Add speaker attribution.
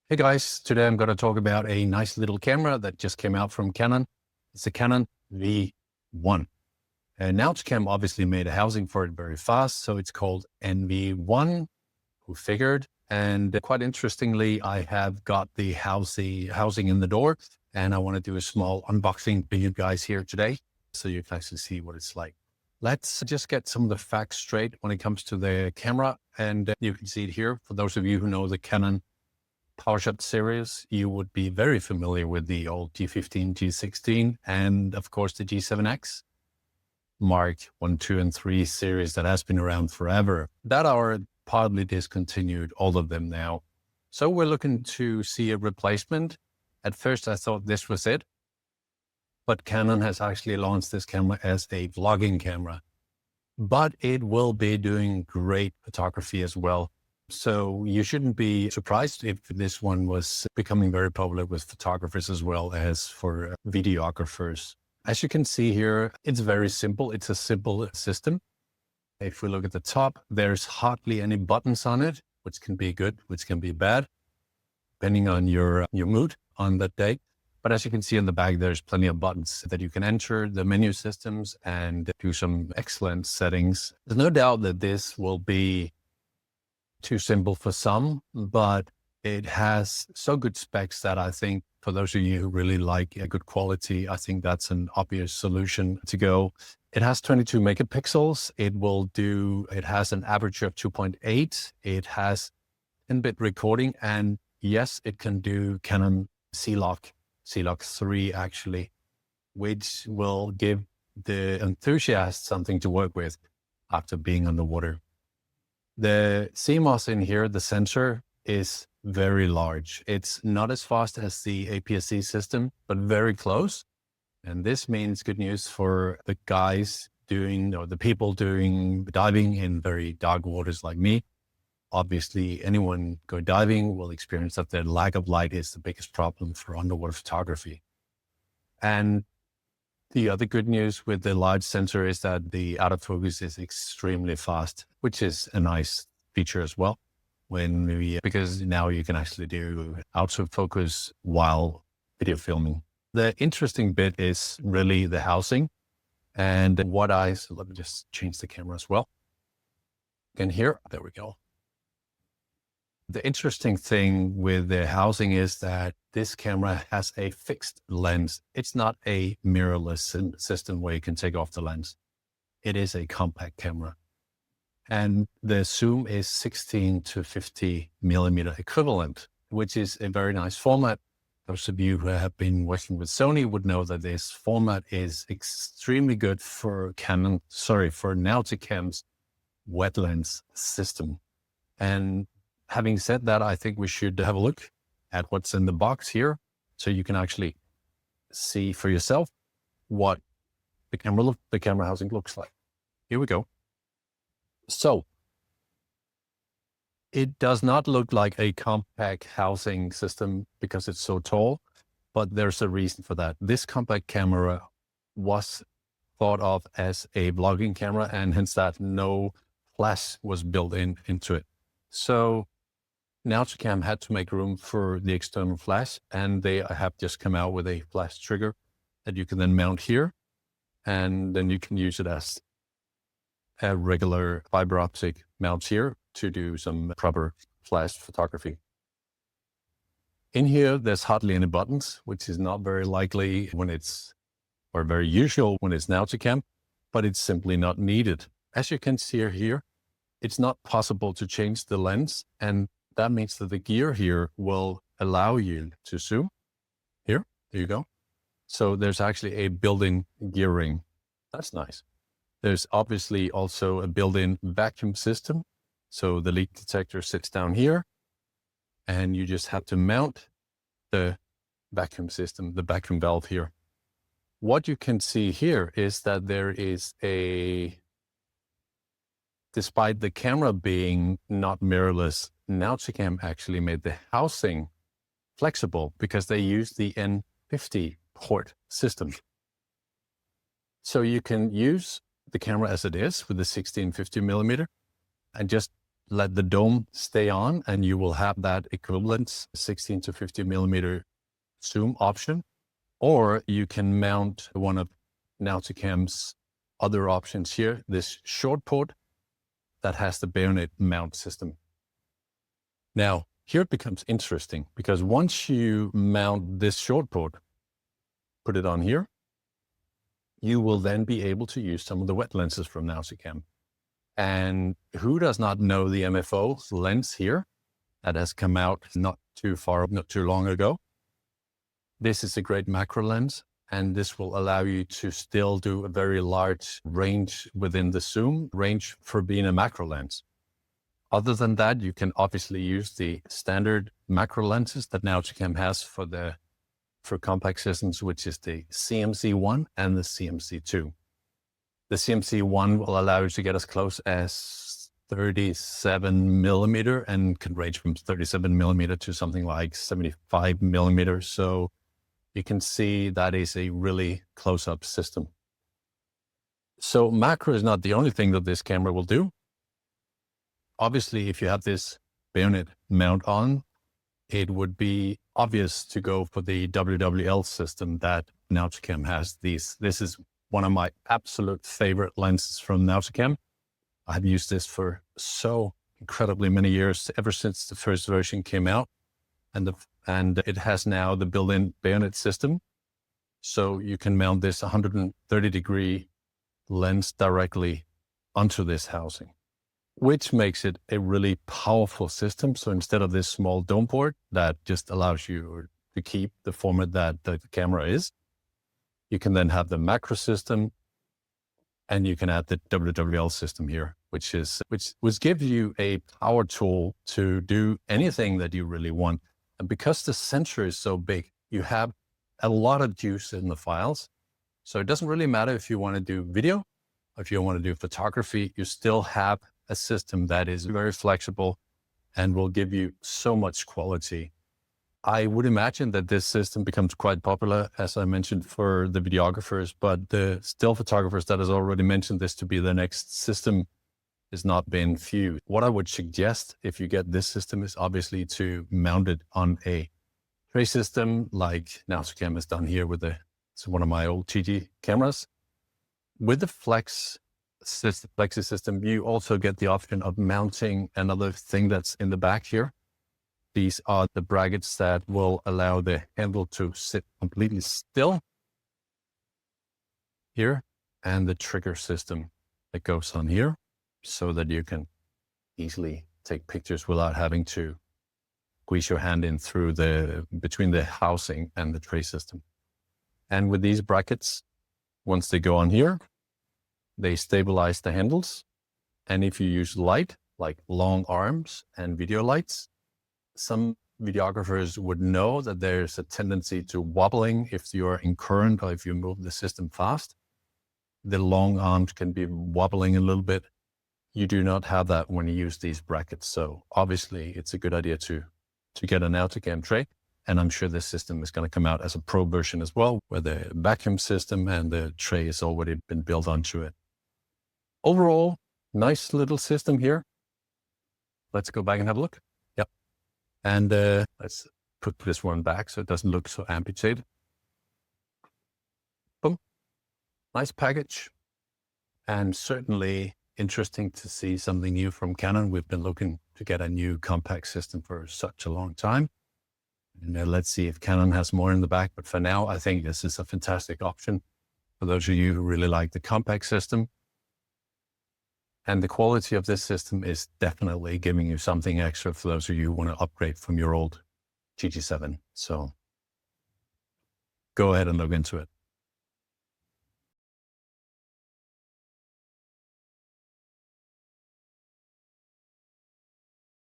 Speaker 1: Hey guys, today I'm going to talk about a nice little camera that just came out from Canon. It's a Canon V1. And Nauticam obviously made a housing for it very fast, so it's called NV1, who figured. And quite interestingly, I have got the housing in the door, and I want to do a small unboxing for you guys here today, so you can actually see what it's like. Let's just get some of the facts straight when it comes to the camera. And you can see it here. For those of you who know the Canon PowerShot series, you would be very familiar with the old G15, G16, and of course the G7X Mark 1, 2, and 3 series that has been around forever, that are partly discontinued, all of them now. So we're looking to see a replacement. At first I thought this was it, but Canon has actually launched this camera as a vlogging camera, but it will be doing great photography as well. So you shouldn't be surprised if this one was becoming very popular with photographers as well as for videographers. As you can see here, it's very simple. It's a simple system. If we look at the top, there's hardly any buttons on it, which can be good, which can be bad, depending on your mood on that day. But as you can see in the back, there's plenty of buttons that you can enter the menu systems and do some excellent settings. There's no doubt that this will be too simple for some, but it has so good specs that I think for those of you who really like a good quality, I think that's an obvious solution to go. It has 22 megapixels. It has an aperture of 2.8. It has 10-bit recording. And yes, it can do Canon C-Log 3 actually, which will give the enthusiast something to work with after being underwater. The CMOS in here, the sensor, is very large. It's not as fast as the APS-C system, but very close. And this means good news for the guys the people doing diving in very dark waters like me. Obviously, anyone going diving will experience that the lack of light is the biggest problem for underwater photography. And the other good news with the large sensor is that the autofocus is extremely fast, which is a nice feature as well. Because now you can actually do autofocus while video filming. The interesting bit is really the housing, and so let me just change the camera as well. And here, there we go. The interesting thing with the housing is that this camera has a fixed lens. It's not a mirrorless system where you can take off the lens. It is a compact camera. And the zoom is 16 to 50 millimeter equivalent, which is a very nice format. Those of you who have been working with Sony would know that this format is extremely good for Nauticam's wet lens system. And having said that, I think we should have a look at what's in the box here, so you can actually see for yourself what the camera housing looks like. Here we go. So it does not look like a compact housing system because it's so tall, but there's a reason for that. This compact camera was thought of as a vlogging camera, and hence that no flash was built into it. So Nauticam had to make room for the external flash, and they have just come out with a flash trigger that you can then mount here, and then you can use it as a regular fiber optic mount here to do some proper flash photography. In here, there's hardly any buttons, which is not very likely or very usual when it's Nauticam, but it's simply not needed. As you can see here, it's not possible to change the lens, and that means that the gear here will allow you to zoom. There you go. So there's actually a built-in gear ring. That's nice. There's obviously also a built-in vacuum system. So the leak detector sits down here, and you just have to mount the vacuum system, the vacuum valve here. What you can see here is that there is despite the camera being not mirrorless, Nauticam actually made the housing flexible because they use the N50 port system. So you can use the camera as it is with the 16-50 millimeter and just let the dome stay on and you will have that equivalent 16 to 50 millimeter zoom option, or you can mount one of Nauticam's other options here, this short port that has the bayonet mount system. Now, here it becomes interesting because once you mount this short port, put it on here, you will then be able to use some of the wet lenses from Nauticam. And who does not know the MFO lens here that has come out not too long ago? This is a great macro lens, and this will allow you to still do a very large range within the zoom range for being a macro lens. Other than that, you can obviously use the standard macro lenses that Nauticam has for compact systems, which is the CMC1 and the CMC2. The CMC1 will allow you to get as close as 37 millimeter and can range from 37 millimeter to something like 75 millimeters. So you can see that is a really close-up system. So macro is not the only thing that this camera will do. Obviously, if you have this bayonet mount on, it would be obvious to go for the WWL system that Nauticam has. This is one of my absolute favorite lenses from Nauticam. I've used this for so incredibly many years, ever since the first version came out. And it has now the built-in bayonet system. So you can mount this 130-degree lens directly onto this housing, which makes it a really powerful system. So instead of this small dome port that just allows you to keep the format that the camera is, you can then have the macro system, and you can add the WWL system here, which gives you a power tool to do anything that you really want. And because the sensor is so big, you have a lot of juice in the files. So it doesn't really matter if you want to do video, or if you want to do photography, you still have a system that is very flexible and will give you so much quality. I would imagine that this system becomes quite popular, as I mentioned, for the videographers, but the still photographers that has already mentioned this to be the next system has not been few. What I would suggest if you get this system is obviously to mount it on a tray system like Nauticam has done here with it's one of my old TG cameras. With the Flexi system, you also get the option of mounting another thing that's in the back here. These are the brackets that will allow the handle to sit completely still here, and the trigger system that goes on here so that you can easily take pictures without having to squeeze your hand in through between the housing and the tray system. And with these brackets, once they go on here, they stabilize the handles. And if you use light, like long arms and video lights, some videographers would know that there's a tendency to wobbling if you're in current or if you move the system fast. The long arms can be wobbling a little bit. You do not have that when you use these brackets. So obviously it's a good idea to get an Nauticam tray. And I'm sure this system is going to come out as a pro version as well, where the vacuum system and the tray has already been built onto it. Overall, nice little system here. Let's go back and have a look. Yep. And let's put this one back so it doesn't look so amputated. Boom. Nice package. And certainly interesting to see something new from Canon. We've been looking to get a new compact system for such a long time. And let's see if Canon has more in the back. But for now, I think this is a fantastic option for those of you who really like the compact system. And the quality of this system is definitely giving you something extra for those of you who want to upgrade from your old GT7. So go ahead and look into it.